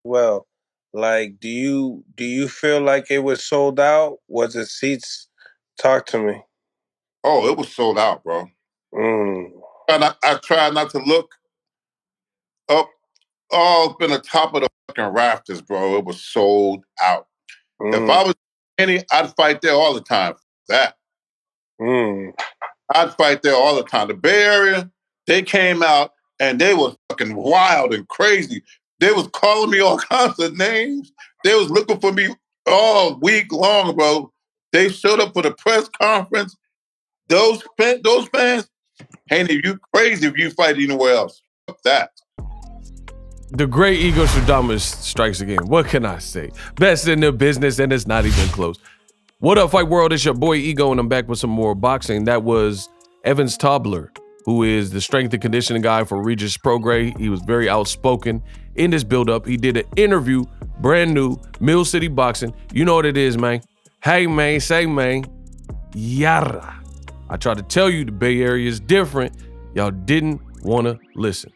well. Like, do you feel like it was sold out? Was it seats? Talk to me. Oh, it was sold out, bro. Mm, And I tried not to look up all up in the top of the fucking rafters, bro. It was sold out. If mm, I was any, I'd fight there all the time. That mm. I'd fight there all the time. The Bay Area, they came out and they was fucking wild and crazy. They was calling me all kinds of names. They was looking for me all week long, bro. They showed up for the press conference. Those fans, Haney, you crazy if you fight anywhere else. Fuck that. The great Ego Stradamus strikes again. What can I say? Best in the business, and it's not even close. What up, Fight World? It's your boy Ego, and I'm back with some more boxing. That was Evins Tobler, who is the strength and conditioning guy for Regis Prograis. He was very outspoken in this build-up. He did an interview, brand new, Mill City Boxing. You know what it is, man. Hey, man, say, man, yara. I tried to tell you the Bay Area is different. Y'all didn't want to listen.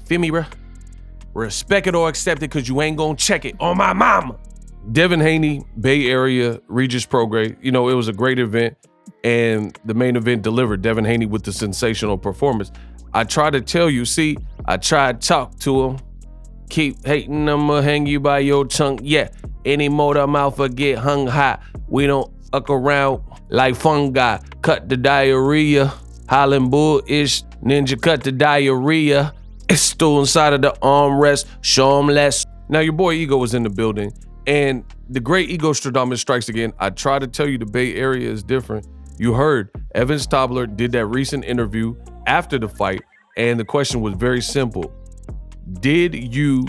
Feel me, bruh? Respect it or accept it, because you ain't gonna check it on my mama. Devin Haney, Bay Area, Regis Prograis. You know, it was a great event, and the main event delivered. Devin Haney with the sensational performance. I tried to tell you, I tried to talk to him. Keep hating, I'ma hang you by your tongue. Yeah, any motor mouth will get hung high. We don't uck around like fungi. Cut the diarrhea. Holland Bull-ish, ninja cut the diarrhea. It's still inside of the armrest. Show 'em less. Now, your boy Ego was in the building, and the great Ego Stradamus strikes again. I try to tell you the Bay Area is different. You heard Evins Tobler did that recent interview after the fight, and the question was very simple. Did you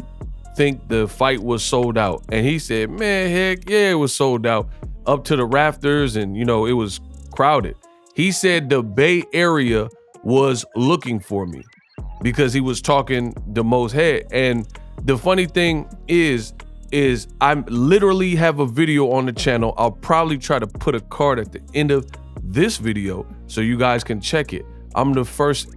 think the fight was sold out? And he said, man, heck yeah, it was sold out. Up to the rafters, and you know, it was crowded. He said the Bay Area was looking for me, because he was talking the most head. And the funny thing is I literally have a video on the channel. I'll probably try to put a card at the end of this video so you guys can check it. I'm the first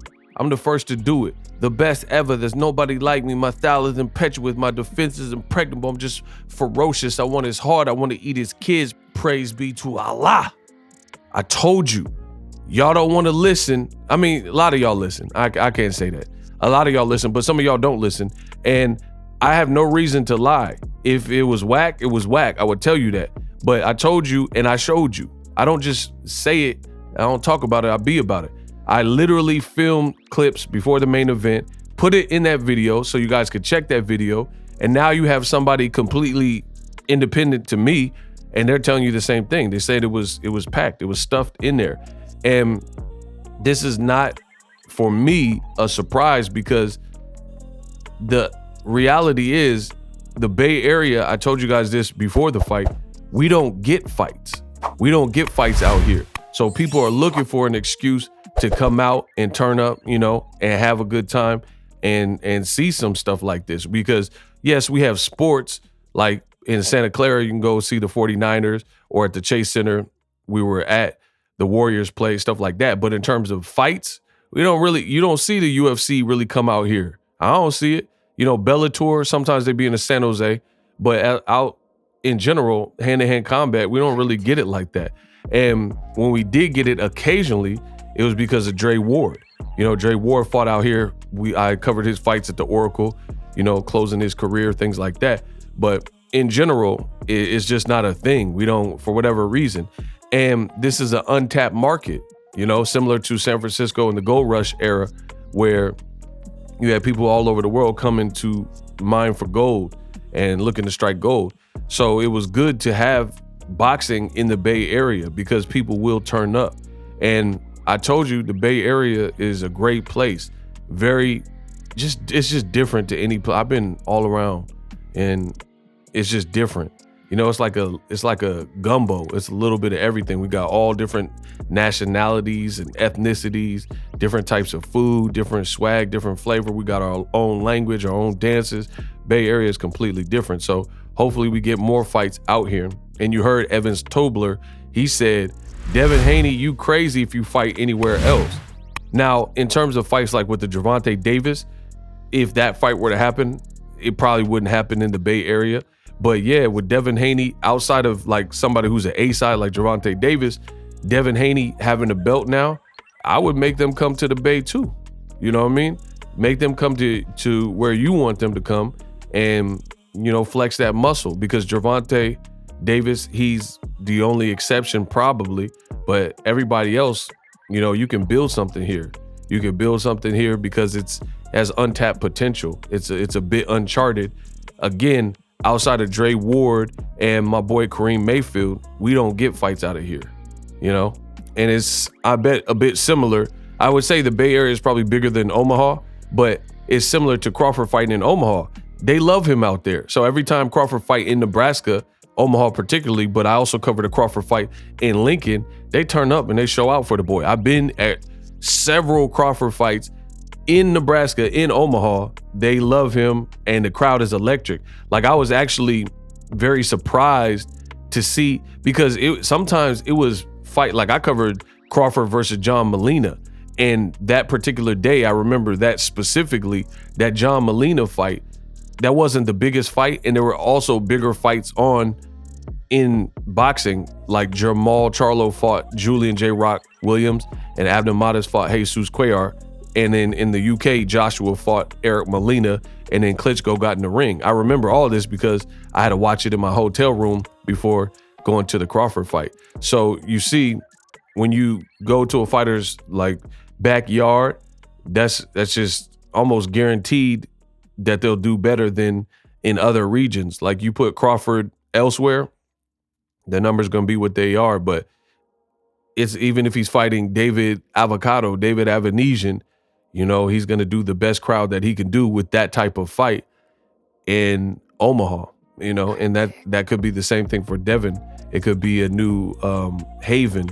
to do it. The best ever. There's nobody like me. My style is impetuous. My defense is impregnable. I'm just ferocious. I want his heart. I want to eat his kids. Praise be to Allah. I told you. Y'all don't want to listen. I mean, a lot of y'all listen. I can't say that. A lot of y'all listen, but some of y'all don't listen. And I have no reason to lie. If it was whack, it was whack. I would tell you that. But I told you and I showed you. I don't just say it. I don't talk about it. I be about it. I literally filmed clips before the main event, put it in that video so you guys could check that video. And now you have somebody completely independent to me, and they're telling you the same thing. They said it was packed. It was stuffed in there. And this is not, for me, a surprise, because the reality is the Bay Area, I told you guys this before the fight, we don't get fights. We don't get fights out here. So people are looking for an excuse to come out and turn up, you know, and have a good time and see some stuff like this. Because yes, we have sports, like in Santa Clara, you can go see the 49ers, or at the Chase Center we were at, the Warriors play, stuff like that. But in terms of fights, you don't see the UFC really come out here. I don't see it. You know, Bellator, sometimes they be in the San Jose, but out in general, hand-to-hand combat, we don't really get it like that. And when we did get it occasionally, it was because of Dre Ward. You know, Dre Ward fought out here. I covered his fights at the Oracle, you know, closing his career, things like that. But in general, it's just not a thing. We don't, for whatever reason. And this is an untapped market, you know, similar to San Francisco in the gold rush era, where you had people all over the world coming to mine for gold and looking to strike gold. So it was good to have boxing in the Bay Area, because people will turn up. And I told you, the Bay Area is a great place. It's just different to any place. I've been all around, and it's just different. You know, it's like a gumbo. It's a little bit of everything. We got all different nationalities and ethnicities, different types of food, different swag, different flavor. We got our own language, our own dances. Bay Area is completely different. So hopefully we get more fights out here. And you heard Evins Tobler. He said, Devin Haney, you crazy if you fight anywhere else. Now, in terms of fights like with the Gervonta Davis, if that fight were to happen, it probably wouldn't happen in the Bay Area. But yeah, with Devin Haney, outside of like somebody who's an A-side like Gervonta Davis, Devin Haney having a belt now, I would make them come to the Bay too. You know what I mean? Make them come to where you want them to come and, flex that muscle, because Gervonta Davis, he's the only exception probably, but everybody else, you can build something here. You can build something here because it has untapped potential. It's a bit uncharted. Again, outside of Dre Ward and my boy Kareem Mayfield, we don't get fights out of here, And it's, I bet, a bit similar. I would say the Bay Area is probably bigger than Omaha, but it's similar to Crawford fighting in Omaha. They love him out there. So every time Crawford fight in Nebraska, Omaha particularly, but I also covered a Crawford fight in Lincoln, they turn up and they show out for the boy. I've been at several Crawford fights in Nebraska, in Omaha. They love him and the crowd is electric. Like, I was actually very surprised to see, because sometimes it was fight, like I covered Crawford versus John Molina. And that particular day, I remember that specifically, that John Molina fight, that wasn't the biggest fight. And there were also bigger fights on in boxing, like Jermall Charlo fought Julian J. Rock Williams and Abner Matas fought Jesus Cuellar. And then in the UK, Joshua fought Eric Molina, and then Klitschko got in the ring. I remember all this because I had to watch it in my hotel room before going to the Crawford fight. So you see, when you go to a fighter's like backyard, that's just almost guaranteed that they'll do better than in other regions. Like, you put Crawford elsewhere, the numbers going to be what they are. But it's, even if he's fighting David Avanesian, he's going to do the best crowd that he can do with that type of fight in Omaha, and that could be the same thing for Devin. It could be a new haven,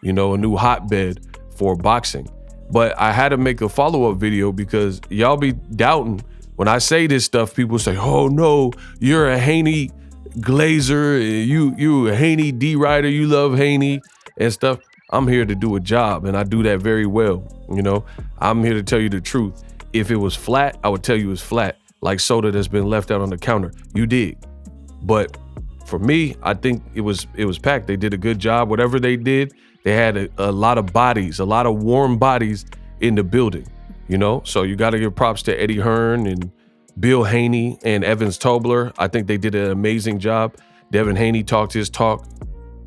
a new hotbed for boxing. But I had to make a follow-up video because y'all be doubting when I say this stuff. People say, "Oh no, you're a Haney Glazer, you a Haney D-Rider, you love Haney and stuff." I'm here to do a job, and I do that very well. I'm here to tell you the truth. If it was flat, I would tell you it's flat, like soda that's been left out on the counter. You dig. But for me, I think it was packed. They did a good job. Whatever they did, they had a lot of bodies, a lot of warm bodies in the building, So you got to give props to Eddie Hearn and Bill Haney and Evins Tobler. I think they did an amazing job. Devin Haney talked his talk,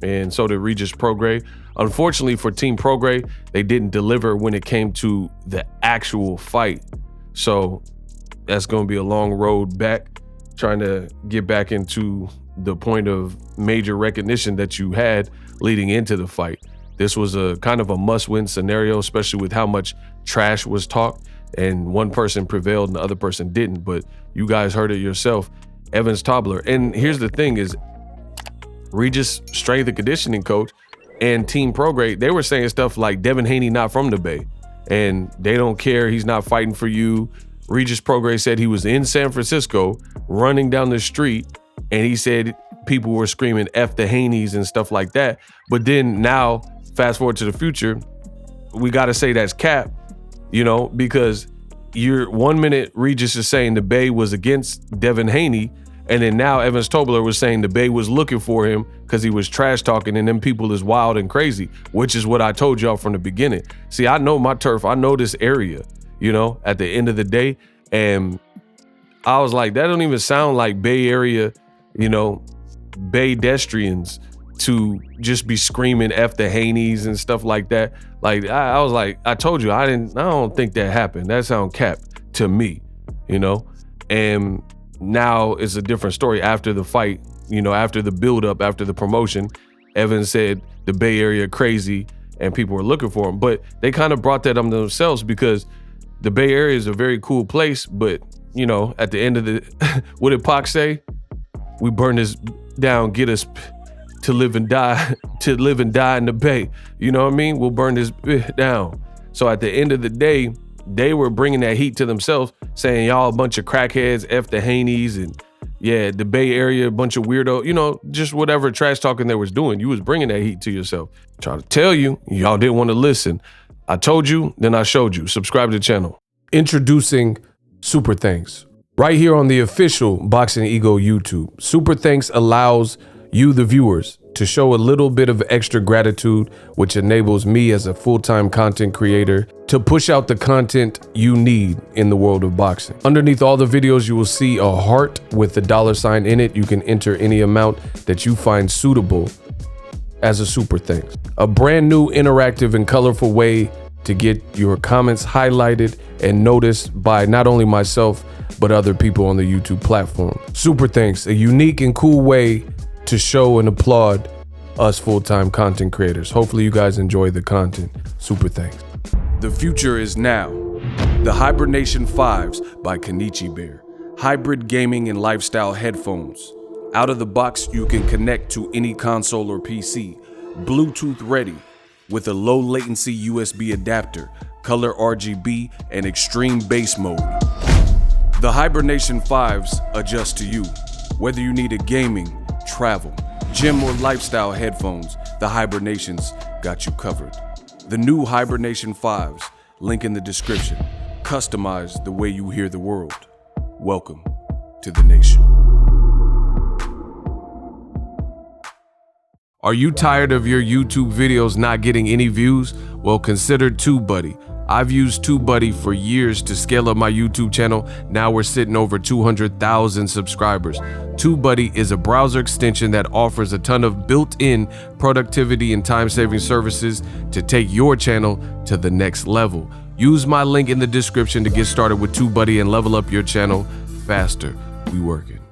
and so did Regis Prograis. Unfortunately for Team Prograis, they didn't deliver when it came to the actual fight. So that's going to be a long road back, trying to get back into the point of major recognition that you had leading into the fight. This was a kind of a must-win scenario, especially with how much trash was talked, and one person prevailed and the other person didn't. But you guys heard it yourself, Evins Tobler. And here's the thing is, Regis, strength and conditioning coach, and Team Prograis, they were saying stuff like Devin Haney not from the Bay, and they don't care, he's not fighting for you. Regis Prograis said he was in San Francisco running down the street, and he said people were screaming F the Haneys and stuff like that. But then now, fast forward to the future, we got to say that's cap, because you're 1 minute Regis is saying the Bay was against Devin Haney, and then now Evins Tobler was saying the Bay was looking for him because he was trash talking, and them people is wild and crazy, which is what I told y'all from the beginning. See, I know my turf. I know this area, at the end of the day. And I was like, that don't even sound like Bay Area, Bay-destrians to just be screaming F the Haneys and stuff like that. Like, I was like, I told you, I don't think that happened. That sound cap to me, and now it's a different story after the fight, after the build-up, after the promotion. Evans said the Bay Area crazy and people were looking for him. But they kind of brought that on themselves, because the Bay Area is a very cool place. But, at the end of the, what did Pac say? We burn this down, get us to live and die in the Bay. You know what I mean? We'll burn this down. So at the end of the day, they were bringing that heat to themselves, saying y'all a bunch of crackheads, F the Haneys, and yeah, the Bay Area, a bunch of weirdo, just whatever trash talking they was doing. You was bringing that heat to yourself. Trying to tell you, y'all didn't want to listen. I told you, then I showed you. Subscribe to the channel. Introducing Super Thanks. right here on the official Boxing Ego YouTube. Super Thanks allows you, the viewers, to show a little bit of extra gratitude, which enables me as a full-time content creator to push out the content you need in the world of boxing. Underneath all the videos, you will see a heart with the $sign in it. You can enter any amount that you find suitable as a super thanks. A brand new interactive and colorful way to get your comments highlighted and noticed by not only myself, but other people on the YouTube platform. Super thanks, a unique and cool way to show and applaud us full-time content creators. Hopefully you guys enjoy the content. Super thanks. The future is now. The Hibernation 5s by Kenichi Bear. Hybrid gaming and lifestyle headphones. Out of the box, you can connect to any console or PC. Bluetooth ready with a low latency USB adapter, color RGB, and extreme bass mode. The Hibernation 5s adjust to you. Whether you need a gaming, travel, gym, or lifestyle headphones, the Hibernations got you covered. The new Hibernation 5s, link in the description. Customize the way you hear the world. Welcome to the nation. Are you tired of your YouTube videos not getting any views? Well, consider TubeBuddy. I've used TubeBuddy for years to scale up my YouTube channel. Now we're sitting over 200,000 subscribers. TubeBuddy is a browser extension that offers a ton of built-in productivity and time-saving services to take your channel to the next level. Use my link in the description to get started with TubeBuddy and level up your channel faster. We working.